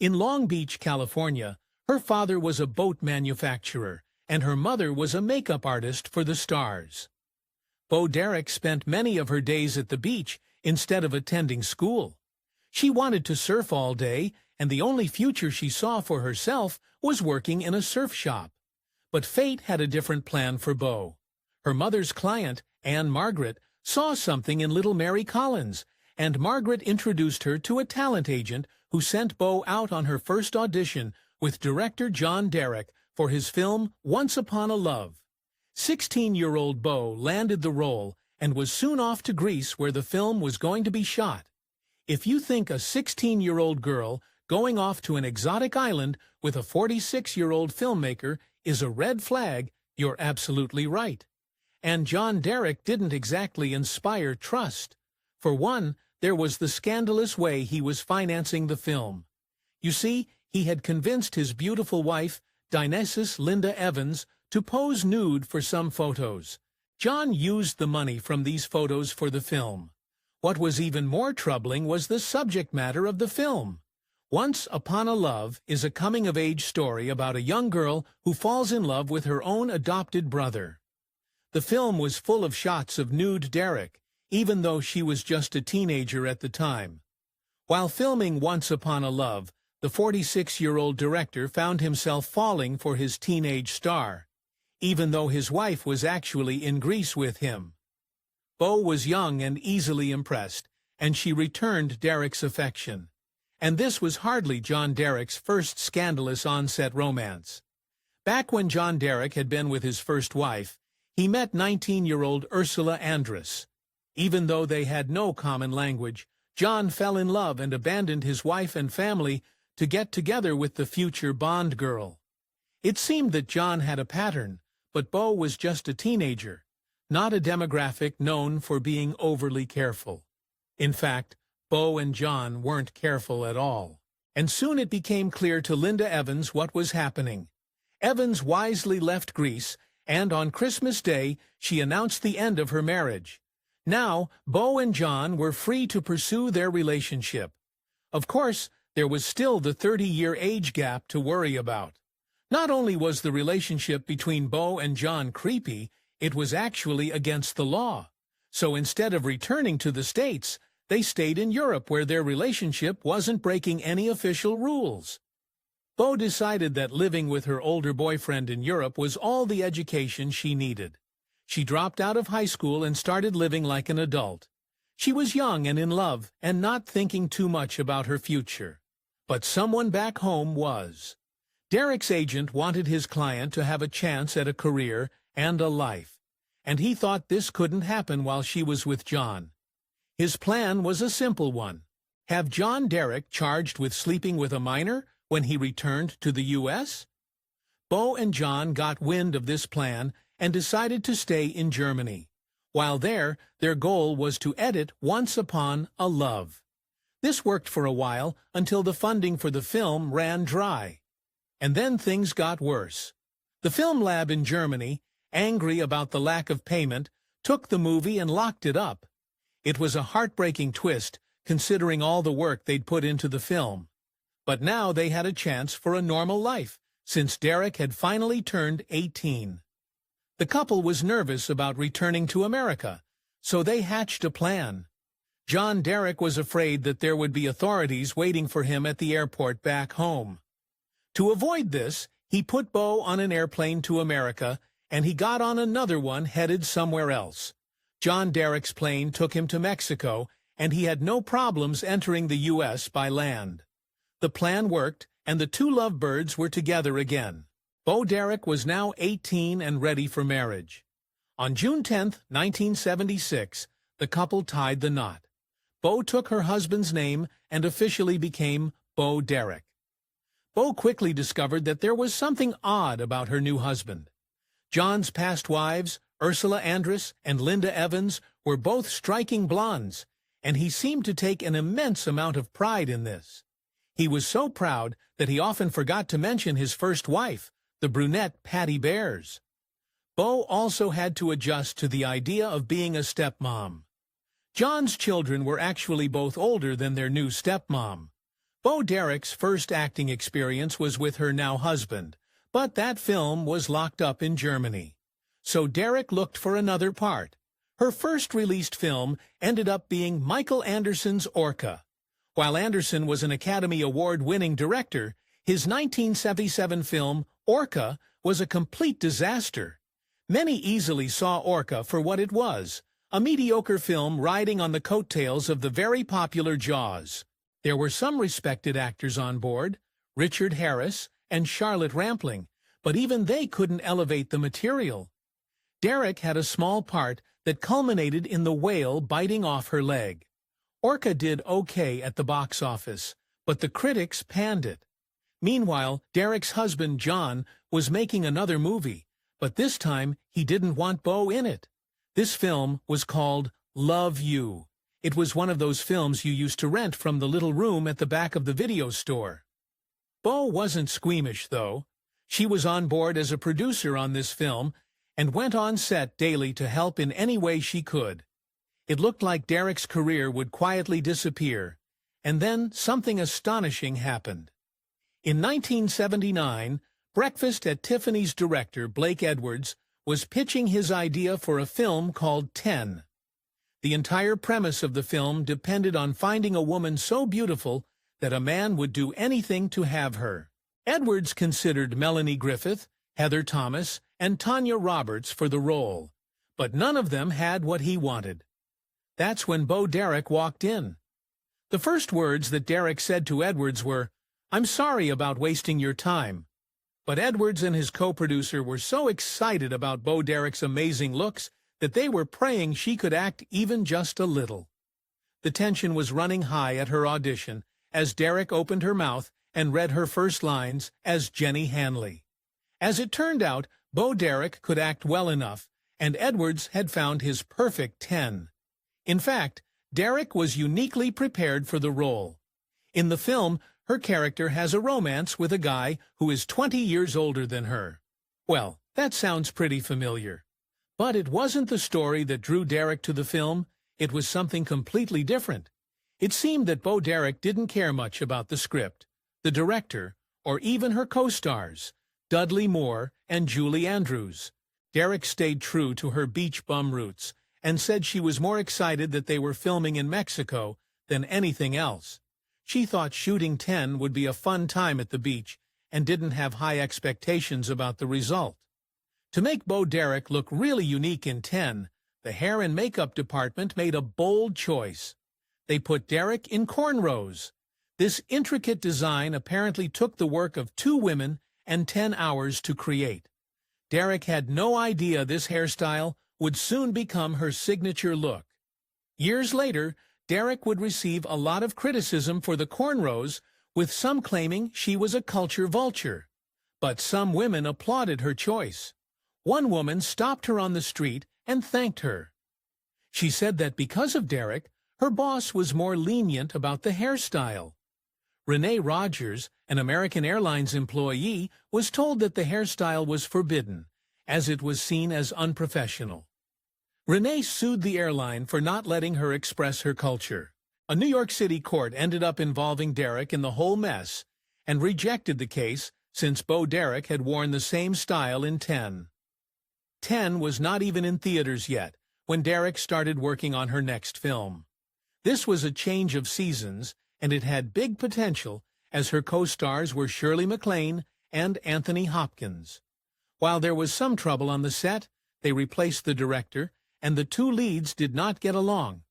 In Long Beach, California, her father was a boat manufacturer, and her mother was a makeup artist for the stars. Bo Derek spent many of her days at the beach instead of attending school. She wanted to surf all day, and the only future she saw for herself was working in a surf shop. But fate had a different plan for Bo. Her mother's client, Anne Margaret, saw something in little Mary Collins, and Margaret introduced her to a talent agent who sent Bo out on her first audition with director John Derek for his film Once Upon a Love. 16-year-old Bo landed the role and was soon off to Greece where the film was going to be shot. If you think a 16-year-old girl going off to an exotic island with a 46-year-old filmmaker is a red flag, you're absolutely right. And John Derek didn't exactly inspire trust. For one, there was the scandalous way he was financing the film. You see, he had convinced his beautiful wife, Dionysus Linda Evans, to pose nude for some photos. John used the money from these photos for the film. What was even more troubling was the subject matter of the film. Once Upon a Love is a coming-of-age story about a young girl who falls in love with her own adopted brother. The film was full of shots of nude Derek, even though she was just a teenager at the time. While filming Once Upon a Love, the 46-year-old director found himself falling for his teenage star, even though his wife was actually in Greece with him. Bo was young and easily impressed, and she returned Derek's affection. And this was hardly John Derek's first scandalous on-set romance. Back when John Derek had been with his first wife, he met 19-year-old Ursula Andress. Even though they had no common language, John fell in love and abandoned his wife and family to get together with the future Bond girl. It seemed that John had a pattern, but Bo was just a teenager, not a demographic known for being overly careful. In fact, Bo and John weren't careful at all. And soon it became clear to Linda Evans what was happening. Evans wisely left Greece, and on Christmas Day she announced the end of her marriage. Now, Bo and John were free to pursue their relationship. Of course, there was still the 30-year age gap to worry about. Not only was the relationship between Bo and John creepy, it was actually against the law. So instead of returning to the States, they stayed in Europe where their relationship wasn't breaking any official rules. Bo decided that living with her older boyfriend in Europe was all the education she needed. She dropped out of high school and started living like an adult. She was young and in love and not thinking too much about her future. But someone back home was. Derek's agent wanted his client to have a chance at a career and a life, and he thought this couldn't happen while she was with John. His plan was a simple one: have John Derek charged with sleeping with a minor when he returned to the U.S.? Bo and John got wind of this plan and decided to stay in Germany. While there, their goal was to edit Once Upon a Love. This worked for a while until the funding for the film ran dry. And then things got worse. The film lab in Germany, angry about the lack of payment, took the movie and locked it up. It was a heartbreaking twist, considering all the work they'd put into the film. But now they had a chance for a normal life, since Derek had finally turned 18. The couple was nervous about returning to America, so they hatched a plan. John Derek was afraid that there would be authorities waiting for him at the airport back home. To avoid this, he put Bo on an airplane to America, and he got on another one headed somewhere else. John Derek's plane took him to Mexico, and he had no problems entering the U.S. by land. The plan worked, and the two lovebirds were together again. Bo Derek was now 18 and ready for marriage. On June 10, 1976, the couple tied the knot. Bo took her husband's name and officially became Bo Derek. Bo quickly discovered that there was something odd about her new husband. John's past wives, Ursula Andress and Linda Evans, were both striking blondes, and he seemed to take an immense amount of pride in this. He was so proud that he often forgot to mention his first wife, the brunette Patty Bears. Bo also had to adjust to the idea of being a stepmom. John's children were actually both older than their new stepmom. Bo Derek's first acting experience was with her now husband, but that film was locked up in Germany. So Derek looked for another part. Her first released film ended up being Michael Anderson's Orca. While Anderson was an Academy Award-winning director, his 1977 film, Orca, was a complete disaster. Many easily saw Orca for what it was, a mediocre film riding on the coattails of the very popular Jaws. There were some respected actors on board, Richard Harris and Charlotte Rampling, but even they couldn't elevate the material. Derek had a small part that culminated in the whale biting off her leg. Orca did okay at the box office, but the critics panned it. Meanwhile, Derek's husband, John, was making another movie, but this time he didn't want Bo in it. This film was called Love You. It was one of those films you used to rent from the little room at the back of the video store. Bo wasn't squeamish, though. She was on board as a producer on this film and went on set daily to help in any way she could. It looked like Derek's career would quietly disappear, and then something astonishing happened. In 1979, Breakfast at Tiffany's director Blake Edwards was pitching his idea for a film called 10. The entire premise of the film depended on finding a woman so beautiful that a man would do anything to have her. Edwards considered Melanie Griffith, Heather Thomas, and Tanya Roberts for the role, but none of them had what he wanted. That's when Bo Derek walked in. The first words that Derek said to Edwards were, "I'm sorry about wasting your time." But Edwards and his co-producer were so excited about Bo Derek's amazing looks that they were praying she could act even just a little. The tension was running high at her audition as Derek opened her mouth and read her first lines as Jenny Hanley. As it turned out, Bo Derek could act well enough, and Edwards had found his perfect 10. In fact, Derek was uniquely prepared for the role. In the film, her character has a romance with a guy who is 20 years older than her. Well, that sounds pretty familiar. But it wasn't the story that drew Derek to the film, it was something completely different. It seemed that Bo Derek didn't care much about the script, the director, or even her co-stars, Dudley Moore and Julie Andrews. Derek stayed true to her beach bum roots and said she was more excited that they were filming in Mexico than anything else. She thought shooting 10 would be a fun time at the beach and didn't have high expectations about the result. To make Bo Derek look really unique in 10, the hair and makeup department made a bold choice. They put Derek in cornrows. This intricate design apparently took the work of 2 women and 10 hours to create. Derek had no idea this hairstyle would soon become her signature look. Years later, Derek would receive a lot of criticism for the cornrows, with some claiming she was a culture vulture. But some women applauded her choice. One woman stopped her on the street and thanked her. She said that because of Derek, her boss was more lenient about the hairstyle. Renee Rogers, an American Airlines employee, was told that the hairstyle was forbidden, as it was seen as unprofessional. Renee sued the airline for not letting her express her culture. A New York City court ended up involving Derek in the whole mess and rejected the case since Bo Derek had worn the same style in 10. 10 was not even in theaters yet when Derek started working on her next film. This was a change of seasons, and it had big potential as her co-stars were Shirley MacLaine and Anthony Hopkins. While there was some trouble on the set, they replaced the director, and the 2 leads did not get along.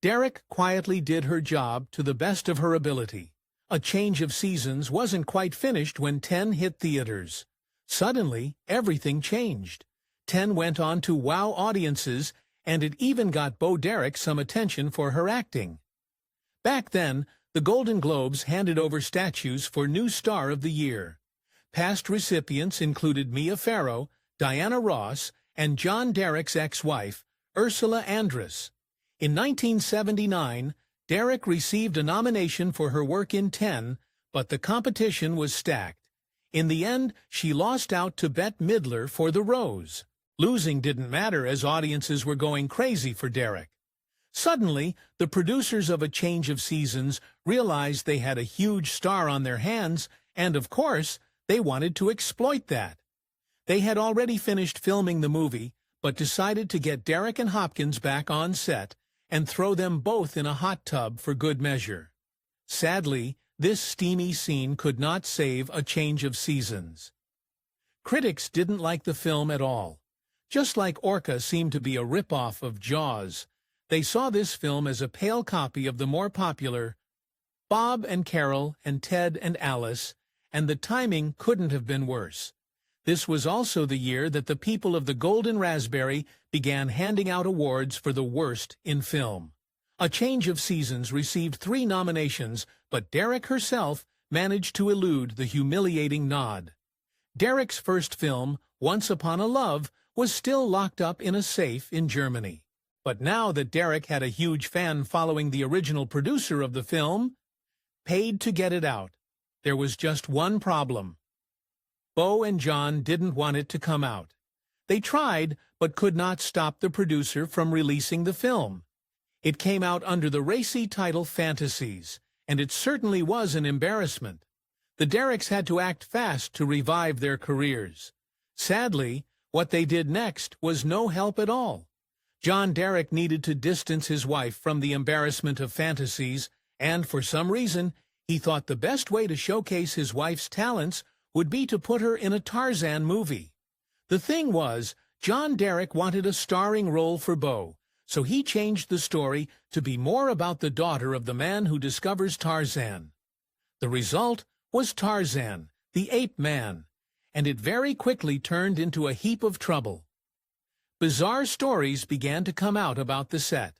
Derek quietly did her job to the best of her ability. A Change of Seasons wasn't quite finished when 10 hit theaters. Suddenly, everything changed. 10 went on to wow audiences, and it even got Bo Derek some attention for her acting. Back then, the Golden Globes handed over statues for New Star of the Year. Past recipients included Mia Farrow, Diana Ross, and John Derek's ex-wife, Ursula Andress. In 1979, Derek received a nomination for her work in 10, but the competition was stacked. In the end, she lost out to Bette Midler for The Rose. Losing didn't matter as audiences were going crazy for Derek. Suddenly, the producers of A Change of Seasons realized they had a huge star on their hands, and of course, they wanted to exploit that. They had already finished filming the movie, but decided to get Derek and Hopkins back on set and throw them both in a hot tub for good measure. Sadly, this steamy scene could not save A Change of Seasons. Critics didn't like the film at all. Just like Orca seemed to be a rip-off of Jaws, they saw this film as a pale copy of the more popular Bob and Carol and Ted and Alice, and the timing couldn't have been worse. This was also the year that the people of the Golden Raspberry began handing out awards for the worst in film. A Change of Seasons received 3 nominations, but Derek herself managed to elude the humiliating nod. Derek's first film, Once Upon a Love, was still locked up in a safe in Germany. But now that Derek had a huge fan following the original producer of the film, paid to get it out, there was just one problem. Bo and John didn't want it to come out. They tried, but could not stop the producer from releasing the film. It came out under the racy title Fantasies, and it certainly was an embarrassment. The Dereks had to act fast to revive their careers. Sadly, what they did next was no help at all. John Derek needed to distance his wife from the embarrassment of Fantasies, and for some reason, he thought the best way to showcase his wife's talents would be to put her in a Tarzan movie. The thing was, John Derek wanted a starring role for Bo, so he changed the story to be more about the daughter of the man who discovers Tarzan. The result was Tarzan, the Ape Man, and it very quickly turned into a heap of trouble. Bizarre stories began to come out about the set.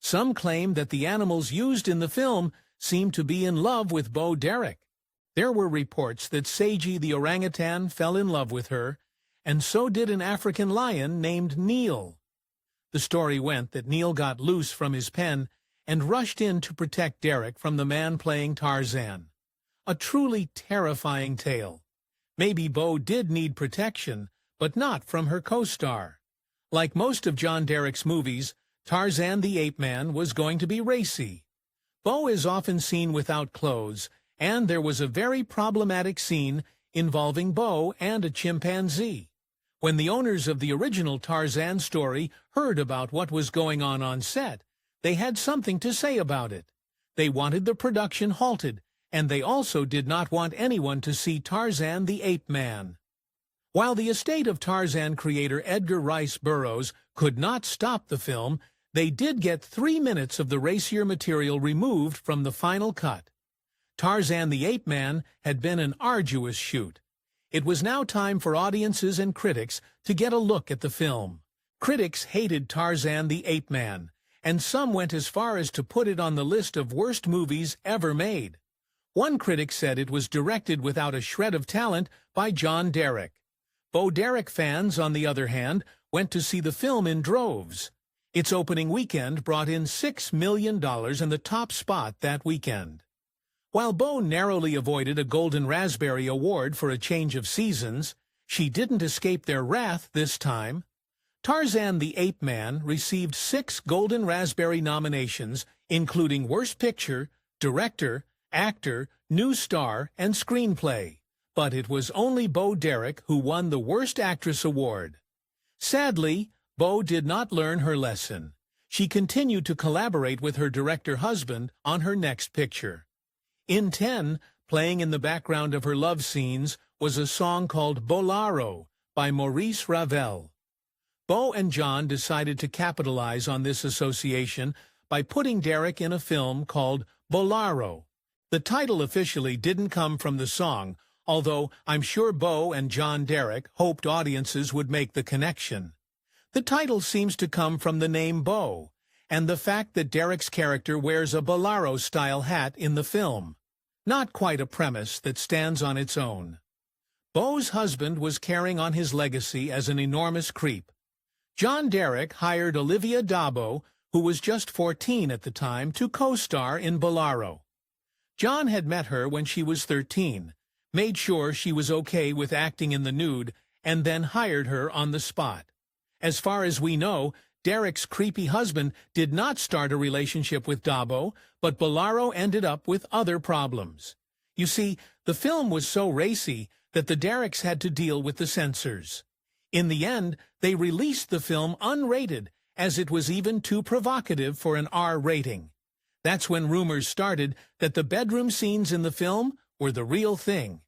Some claimed that the animals used in the film seemed to be in love with Bo Derek. There were reports that Seiji the orangutan fell in love with her, and so did an African lion named Neil. The story went that Neil got loose from his pen and rushed in to protect Derek from the man playing Tarzan. A truly terrifying tale. Maybe Bo did need protection, but not from her co-star. Like most of John Derek's movies, Tarzan the Ape Man was going to be racy. Bo is often seen without clothes, and there was a very problematic scene involving Bo and a chimpanzee. When the owners of the original Tarzan story heard about what was going on set, they had something to say about it. They wanted the production halted, and they also did not want anyone to see Tarzan the Ape Man. While the estate of Tarzan creator Edgar Rice Burroughs could not stop the film, they did get 3 minutes of the racier material removed from the final cut. Tarzan the Ape Man had been an arduous shoot. It was now time for audiences and critics to get a look at the film. Critics hated Tarzan the Ape Man, and some went as far as to put it on the list of worst movies ever made. One critic said it was directed without a shred of talent by John Derek. Bo Derek fans, on the other hand, went to see the film in droves. Its opening weekend brought in $6 million and the top spot that weekend. While Bo narrowly avoided a Golden Raspberry Award for A Change of Seasons, she didn't escape their wrath this time. Tarzan the Ape Man received 6 Golden Raspberry nominations, including Worst Picture, Director, Actor, New Star, and Screenplay. But it was only Bo Derek who won the Worst Actress award. Sadly, Bo did not learn her lesson. She continued to collaborate with her director husband on her next picture. In 10, playing in the background of her love scenes, was a song called Bolero by Maurice Ravel. Bo and John decided to capitalize on this association by putting Derek in a film called Bolero. The title officially didn't come from the song, although I'm sure Bo and John Derek hoped audiences would make the connection. The title seems to come from the name Bo, and the fact that Derek's character wears a bolero-style hat in the film. Not quite a premise that stands on its own. Bo's husband was carrying on his legacy as an enormous creep. John Derek hired Olivia Dabo, who was just 14 at the time, to co-star in Bolero. John had met her when she was 13, made sure she was okay with acting in the nude, and then hired her on the spot. As far as we know, Derek's creepy husband did not start a relationship with Dabo, but Bolaro ended up with other problems. You see, the film was so racy that the Dereks had to deal with the censors. In the end, they released the film unrated, as it was even too provocative for an R rating. That's when rumors started that the bedroom scenes in the film were the real thing.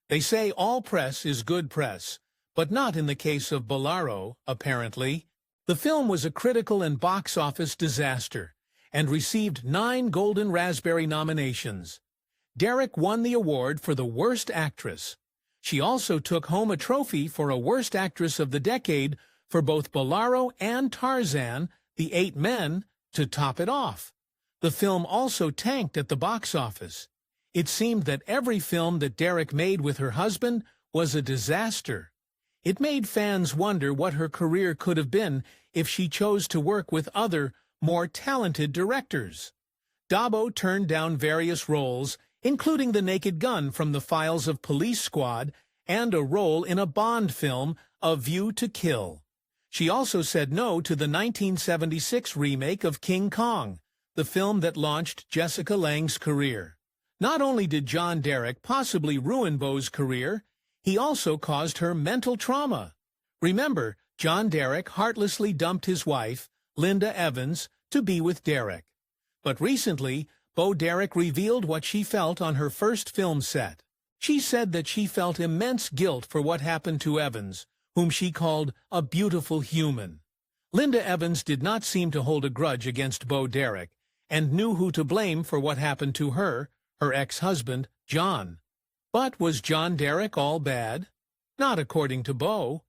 They say all press is good press, but not in the case of Bolaro, apparently. The film was a critical and box office disaster, and received 9 Golden Raspberry nominations. Derek won the award for the Worst Actress. She also took home a trophy for a Worst Actress of the Decade for both Bolaro and Tarzan, The 8 Men, to top it off. The film also tanked at the box office. It seemed that every film that Derek made with her husband was a disaster. It made fans wonder what her career could have been if she chose to work with other, more talented directors. Dabo turned down various roles, including The Naked Gun from the Files of Police Squad and a role in a Bond film, A View to Kill. She also said no to the 1976 remake of King Kong, the film that launched Jessica Lange's career. Not only did John Derek possibly ruin Beau's career, he also caused her mental trauma. Remember, John Derek heartlessly dumped his wife, Linda Evans, to be with Derek. But recently, Beau Derek revealed what she felt on her first film set. She said that she felt immense guilt for what happened to Evans, whom she called a beautiful human. Linda Evans did not seem to hold a grudge against Beau Derek, and knew who to blame for what happened to her ex-husband, John. But was John Derek all bad? Not according to Beau.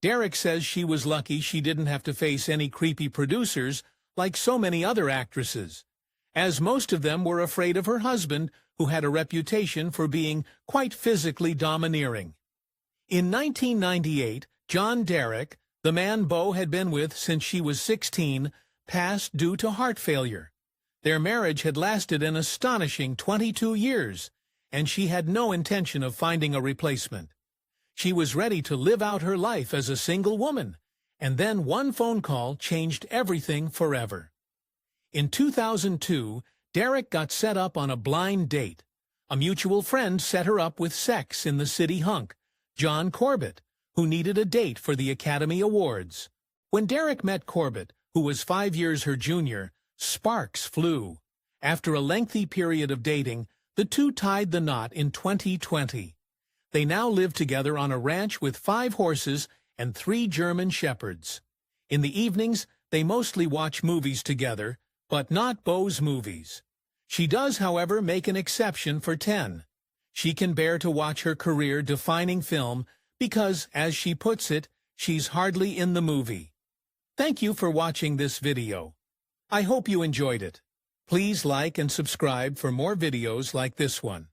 Derek says she was lucky she didn't have to face any creepy producers like so many other actresses, as most of them were afraid of her husband, who had a reputation for being quite physically domineering. In 1998, John Derek, the man Beau had been with since she was 16, passed due to heart failure. Their marriage had lasted an astonishing 22 years, and she had no intention of finding a replacement. She was ready to live out her life as a single woman, and then one phone call changed everything forever. In 2002, Derek got set up on a blind date. A mutual friend set her up with sex in the city hunk, John Corbett, who needed a date for the Academy Awards. When Derek met Corbett, who was 5 years her junior, sparks flew. After a lengthy period of dating, the two tied the knot in 2020. They now live together on a ranch with 5 horses and 3 German shepherds. In the evenings, they mostly watch movies together, but not Beau's movies. She does, however, make an exception for 10. She can bear to watch her career-defining film because, as she puts it, she's hardly in the movie. Thank you for watching this video. I hope you enjoyed it. Please like and subscribe for more videos like this one.